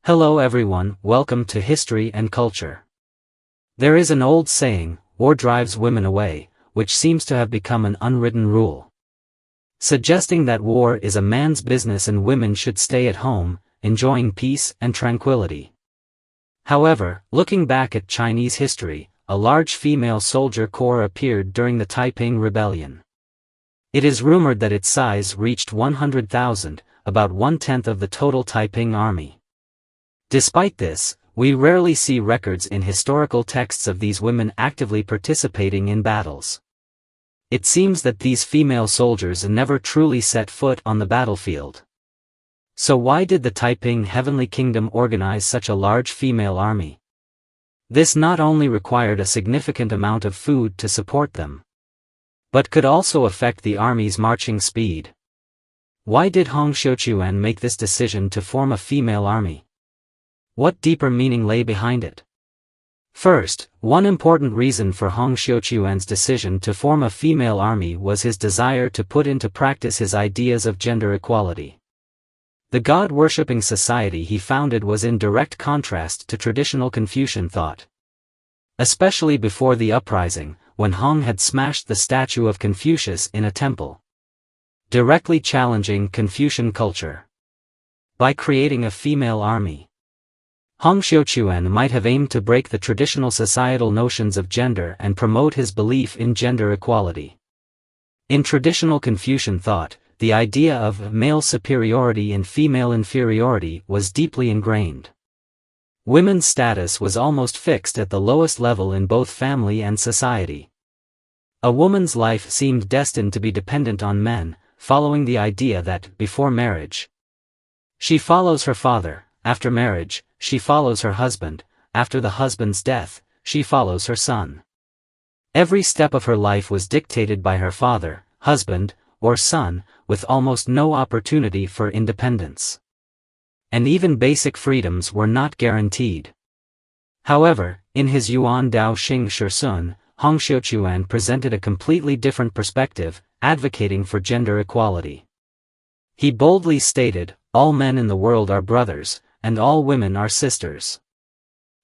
Hello everyone, welcome to History and Culture. There is an old saying, war drives women away, which seems to have become an unwritten rule, suggesting that war is a man's business and women should stay at home, enjoying peace and tranquility. However, looking back at Chinese history, a large female soldier corps appeared during the Taiping Rebellion. It is rumored that its size reached 100,000, about one-tenth of the total Taiping army. Despite this, we rarely see records in historical texts of these women actively participating in battles. It seems that these female soldiers never truly set foot on the battlefield. So why did the Taiping Heavenly Kingdom organize such a large female army? This not only required a significant amount of food to support them, but could also affect the army's marching speed. Why did Hong Xiuquan make this decision to form a female army? What deeper meaning lay behind it? First, one important reason for Hong Xiuquan's decision to form a female army was his desire to put into practice his ideas of gender equality. The god-worshipping society he founded was in direct contrast to traditional Confucian thought. Especially before the uprising, when Hong had smashed the statue of Confucius in a temple, directly challenging Confucian culture. By creating a female army, Hong Xiuquan might have aimed to break the traditional societal notions of gender and promote his belief in gender equality. In traditional Confucian thought, the idea of male superiority and female inferiority was deeply ingrained. Women's status was almost fixed at the lowest level in both family and society. A woman's life seemed destined to be dependent on men, following the idea that, before marriage, she follows her father, after marriage, she follows her husband, after the husband's death, she follows her son. Every step of her life was dictated by her father, husband, or son, with almost no opportunity for independence. And even basic freedoms were not guaranteed. However, in his Yuan Dao Xing Shursun, Hong Xiuquan presented a completely different perspective, advocating for gender equality. He boldly stated, "All men in the world are brothers, and all women are sisters."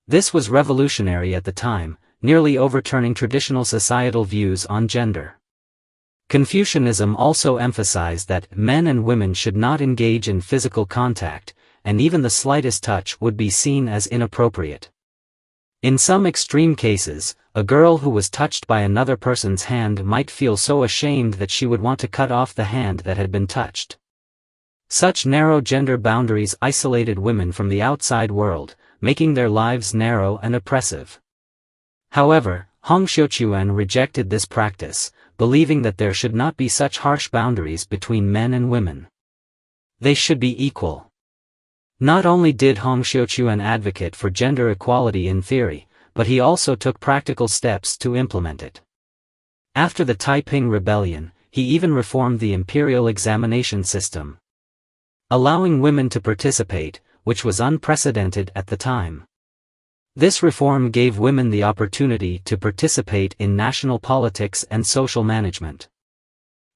This was revolutionary at the time, nearly overturning traditional societal views on gender. Confucianism also emphasized that men and women should not engage in physical contact, and even the slightest touch would be seen as inappropriate. In some extreme cases, a girl who was touched by another person's hand might feel so ashamed that she would want to cut off the hand that had been touched. Such narrow gender boundaries isolated women from the outside world, making their lives narrow and oppressive. However, Hong Xiuquan rejected this practice, believing that there should not be such harsh boundaries between men and women. They should be equal. Not only did Hong Xiuquan advocate for gender equality in theory, but he also took practical steps to implement it. After the Taiping Rebellion, he even reformed the Imperial examination system, allowing women to participate, which was unprecedented at the time. This reform gave women the opportunity to participate in national politics and social management.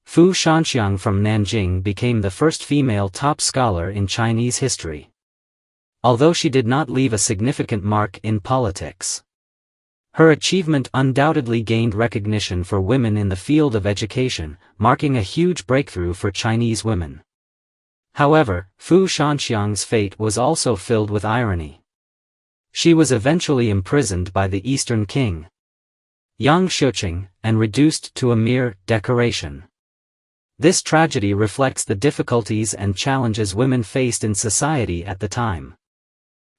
Fu Shanxiang from Nanjing became the first female top scholar in Chinese history, although she did not leave a significant mark in politics. Her achievement undoubtedly gained recognition for women in the field of education, marking a huge breakthrough for Chinese women. However, Fu Shanxiang's fate was also filled with irony. She was eventually imprisoned by the Eastern King, Yang Shouqing, and reduced to a mere decoration. This tragedy reflects the difficulties and challenges women faced in society at the time.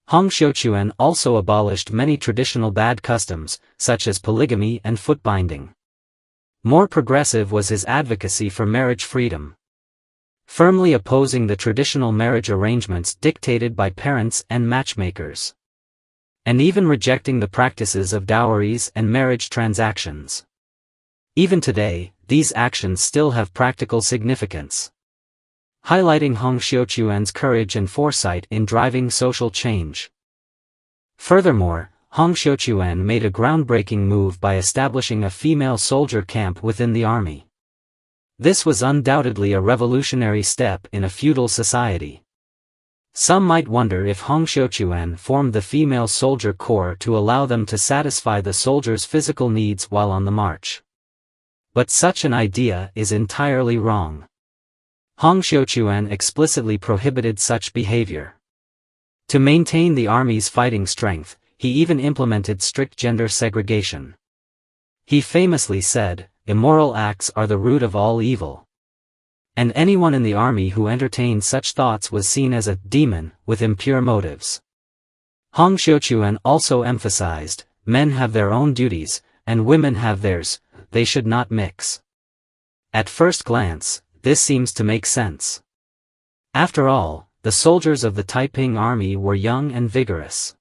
Hong Xiuquan also abolished many traditional bad customs, such as polygamy and foot-binding. More progressive was his advocacy for marriage freedom, firmly opposing the traditional marriage arrangements dictated by parents and matchmakers, and even rejecting the practices of dowries and marriage transactions. Even today, these actions still have practical significance, highlighting Hong Xiuquan's courage and foresight in driving social change. Furthermore, Hong Xiuquan made a groundbreaking move by establishing a female soldier camp within the army. This was undoubtedly a revolutionary step in a feudal society. Some might wonder if Hongxiuquan formed the female soldier corps to allow them to satisfy the soldiers' physical needs while on the march. But such an idea is entirely wrong. Hongxiuquan explicitly prohibited such behavior. To maintain the army's fighting strength, he even implemented strict gender segregation. He famously said, "Immoral acts are the root of all evil." And anyone in the army who entertained such thoughts was seen as a demon with impure motives. Hongxiuquan also emphasized, men have their own duties, and women have theirs, they should not mix. At first glance, this seems to make sense. After all, the soldiers of the Taiping army were young and vigorous.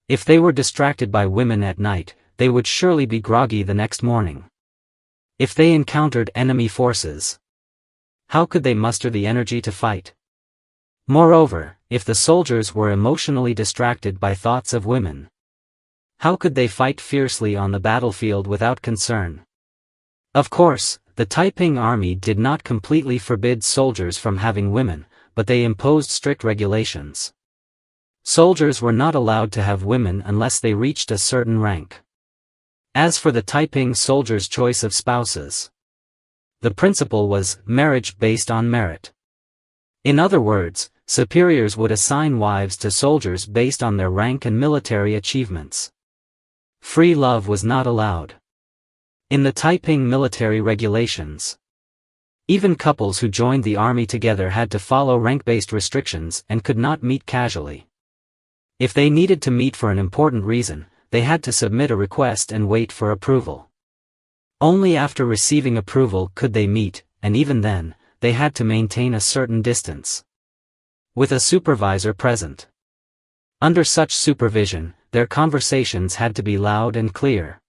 If they were distracted by women at night, they would surely be groggy the next morning. If they encountered enemy forces, how could they muster the energy to fight? Moreover, if the soldiers were emotionally distracted by thoughts of women, how could they fight fiercely on the battlefield without concern? Of course, the Taiping army did not completely forbid soldiers from having women, but they imposed strict regulations. Soldiers were not allowed to have women unless they reached a certain rank. As for the Taiping soldiers' choice of spouses, the principle was marriage based on merit. In other words, superiors would assign wives to soldiers based on their rank and military achievements. Free love was not allowed. In the Taiping military regulations, even couples who joined the army together had to follow rank-based restrictions and could not meet casually. If they needed to meet for an important reason, they had to submit a request and wait for approval. Only after receiving approval could they meet, and even then, they had to maintain a certain distance, with a supervisor present. Under such supervision, their conversations had to be loud and clear,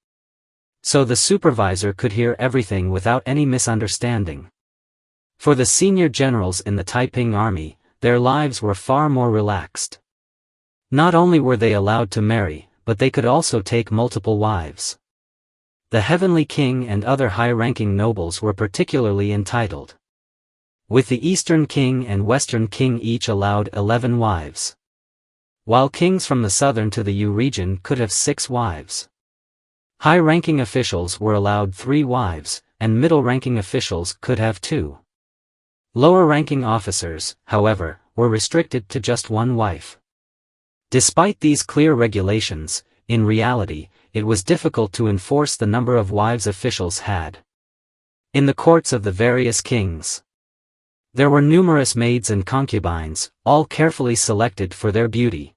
so the supervisor could hear everything without any misunderstanding. For the senior generals in the Taiping army, their lives were far more relaxed. Not only were they allowed to marry, but they could also take multiple wives. The Heavenly King and other high-ranking nobles were particularly entitled, with the Eastern King and Western King each allowed 11 wives, while kings from the southern to the Yu region could have 6 wives. High-ranking officials were allowed 3 wives, and middle-ranking officials could have 2. Lower-ranking officers, however, were restricted to just 1 wife. Despite these clear regulations, in reality, it was difficult to enforce the number of wives officials had. In the courts of the various kings, there were numerous maids and concubines, all carefully selected for their beauty.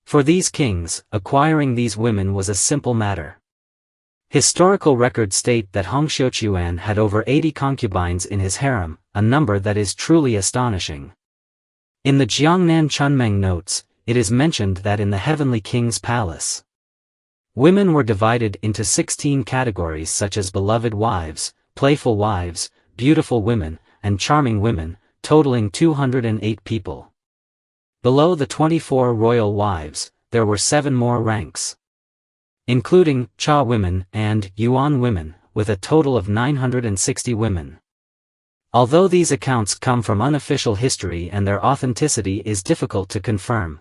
For these kings, acquiring these women was a simple matter. Historical records state that Hongxiuquan had over 80 concubines in his harem, a number that is truly astonishing. In the Jiangnan Chunmeng notes, it is mentioned that in the Heavenly King's palace, women were divided into 16 categories such as beloved wives, playful wives, beautiful women, and charming women, totaling 208 people. Below the 24 royal wives, there were 7 more ranks, including Cha women and Yuan women, with a total of 960 women. Although these accounts come from unofficial history and their authenticity is difficult to confirm,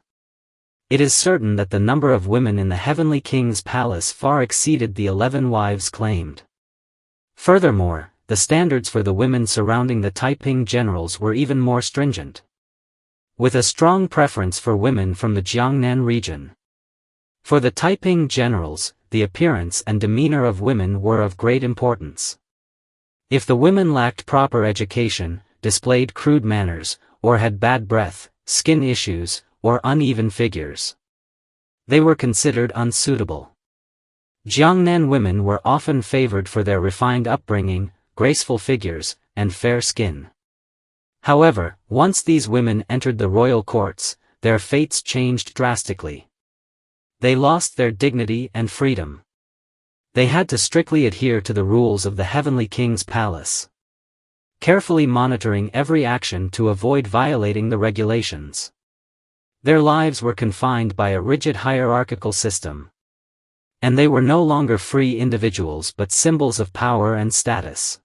it is certain that the number of women in the Heavenly King's palace far exceeded the 11 wives claimed. Furthermore, the standards for the women surrounding the Taiping generals were even more stringent, with a strong preference for women from the Jiangnan region. For the Taiping generals, the appearance and demeanor of women were of great importance. If the women lacked proper education, displayed crude manners, or had bad breath, skin issues, or uneven figures, they were considered unsuitable. Jiangnan women were often favored for their refined upbringing, graceful figures, and fair skin. However, once these women entered the royal courts, their fates changed drastically. They lost their dignity and freedom. They had to strictly adhere to the rules of the Heavenly King's palace, carefully monitoring every action to avoid violating the regulations. Their lives were confined by a rigid hierarchical system, and they were no longer free individuals but symbols of power and status.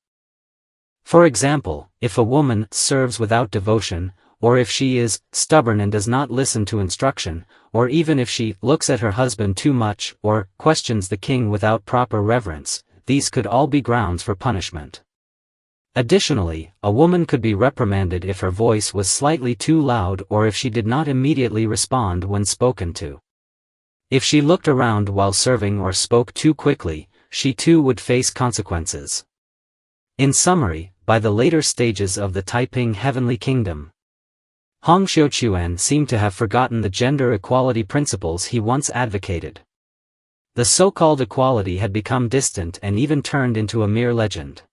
For example, if a woman serves without devotion, or if she is stubborn and does not listen to instruction, or even if she looks at her husband too much or questions the king without proper reverence, these could all be grounds for punishment. Additionally, a woman could be reprimanded if her voice was slightly too loud or if she did not immediately respond when spoken to. If she looked around while serving or spoke too quickly, she too would face consequences. In summary, by the later stages of the Taiping Heavenly Kingdom, Hong Xiuquan seemed to have forgotten the gender equality principles he once advocated. The so-called equality had become distant and even turned into a mere legend.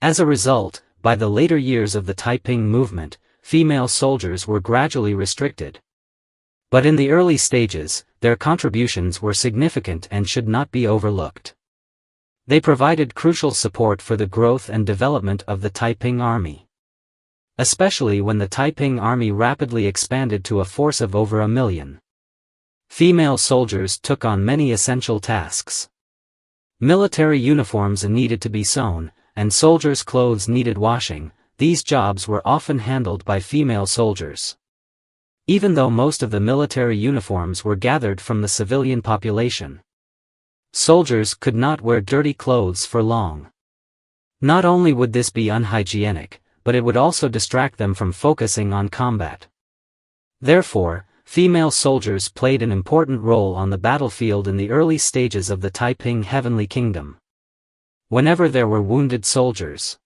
As a result, by the later years of the Taiping movement, female soldiers were gradually restricted. But in the early stages, their contributions were significant and should not be overlooked. They provided crucial support for the growth and development of the Taiping army. Especially when the Taiping army rapidly expanded to a force of over 1 million. Female soldiers took on many essential tasks. Military uniforms needed to be sewn, and soldiers' clothes needed washing. These jobs were often handled by female soldiers. Even though most of the military uniforms were gathered from the civilian population, soldiers could not wear dirty clothes for long. Not only would this be unhygienic, but it would also distract them from focusing on combat. Therefore, female soldiers played an important role on the battlefield in the early stages of the Taiping Heavenly Kingdom. Whenever there were wounded soldiers,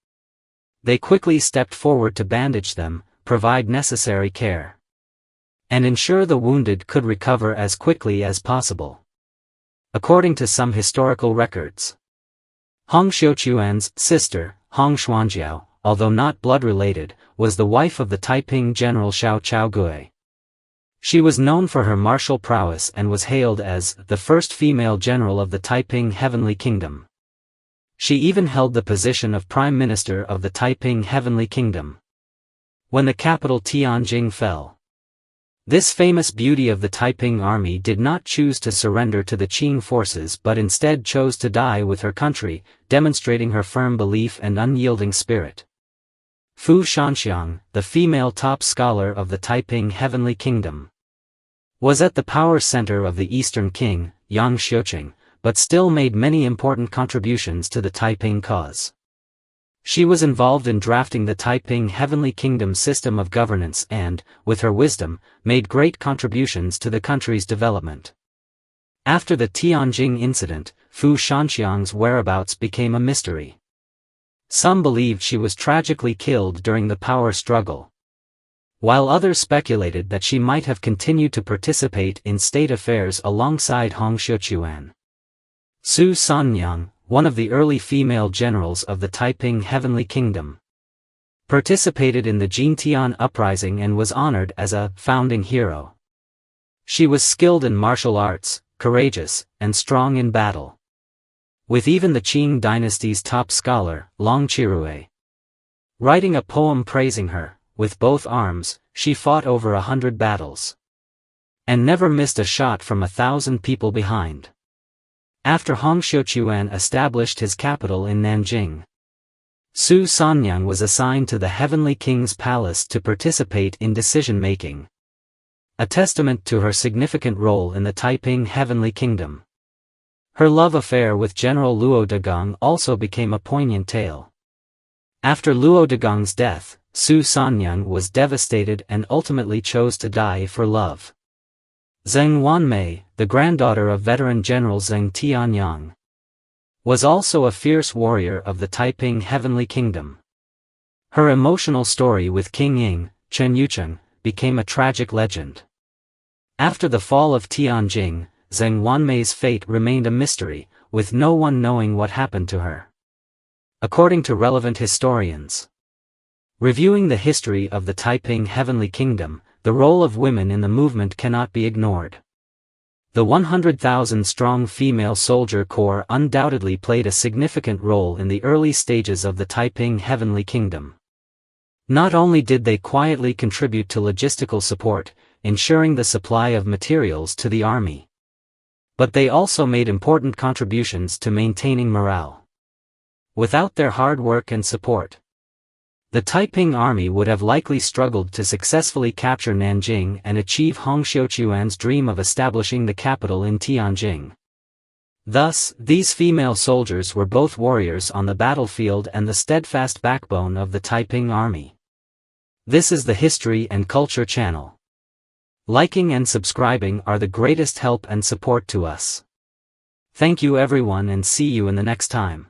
they quickly stepped forward to bandage them, provide necessary care, and ensure the wounded could recover as quickly as possible. According to some historical records, Hong Xiuquan's sister, Hong Xuanjiao, although not blood-related, was the wife of the Taiping general Xiao Chaogui. She was known for her martial prowess and was hailed as the first female general of the Taiping Heavenly Kingdom. She even held the position of Prime Minister of the Taiping Heavenly Kingdom when the capital Tianjin fell. This famous beauty of the Taiping army did not choose to surrender to the Qing forces but instead chose to die with her country, demonstrating her firm belief and unyielding spirit. Fu Shanxiang, the female top scholar of the Taiping Heavenly Kingdom, was at the power center of the Eastern King, Yang Xiuqing, but still made many important contributions to the Taiping cause. She was involved in drafting the Taiping Heavenly Kingdom system of governance and, with her wisdom, made great contributions to the country's development. After the Tianjin incident, Fu Shanxiang's whereabouts became a mystery. Some believed she was tragically killed during the power struggle, while others speculated that she might have continued to participate in state affairs alongside Hong Xiuquan. Su Sanyang, one of the early female generals of the Taiping Heavenly Kingdom, participated in the Jintian uprising and was honored as a founding hero. She was skilled in martial arts, courageous, and strong in battle, with even the Qing dynasty's top scholar, Long Chirue, writing a poem praising her. With both arms, she fought over 100 battles, and never missed a shot from 1,000 people behind. After Hong Xiuquan established his capital in Nanjing, Su Sanyang was assigned to the Heavenly King's palace to participate in decision-making, a testament to her significant role in the Taiping Heavenly Kingdom. Her love affair with General Luo Degong also became a poignant tale. After Luo Degong's death, Su Sanyang was devastated and ultimately chose to die for love. Zheng Wanmei, the granddaughter of veteran General Zheng Tianyang, was also a fierce warrior of the Taiping Heavenly Kingdom. Her emotional story with King Ying, Chen Yucheng, became a tragic legend. After the fall of Tianjin, Zheng Wanmei's fate remained a mystery, with no one knowing what happened to her. According to relevant historians, reviewing the history of the Taiping Heavenly Kingdom, the role of women in the movement cannot be ignored. The 100,000-strong female soldier corps undoubtedly played a significant role in the early stages of the Taiping Heavenly Kingdom. Not only did they quietly contribute to logistical support, ensuring the supply of materials to the army, but they also made important contributions to maintaining morale. Without their hard work and support, The Taiping army would have likely struggled to successfully capture Nanjing and achieve Hong Xiuquan's dream of establishing the capital in Tianjing. Thus, these female soldiers were both warriors on the battlefield and the steadfast backbone of the Taiping army. This is the History and Culture channel. Liking and subscribing are the greatest help and support to us. Thank you everyone and see you in the next time.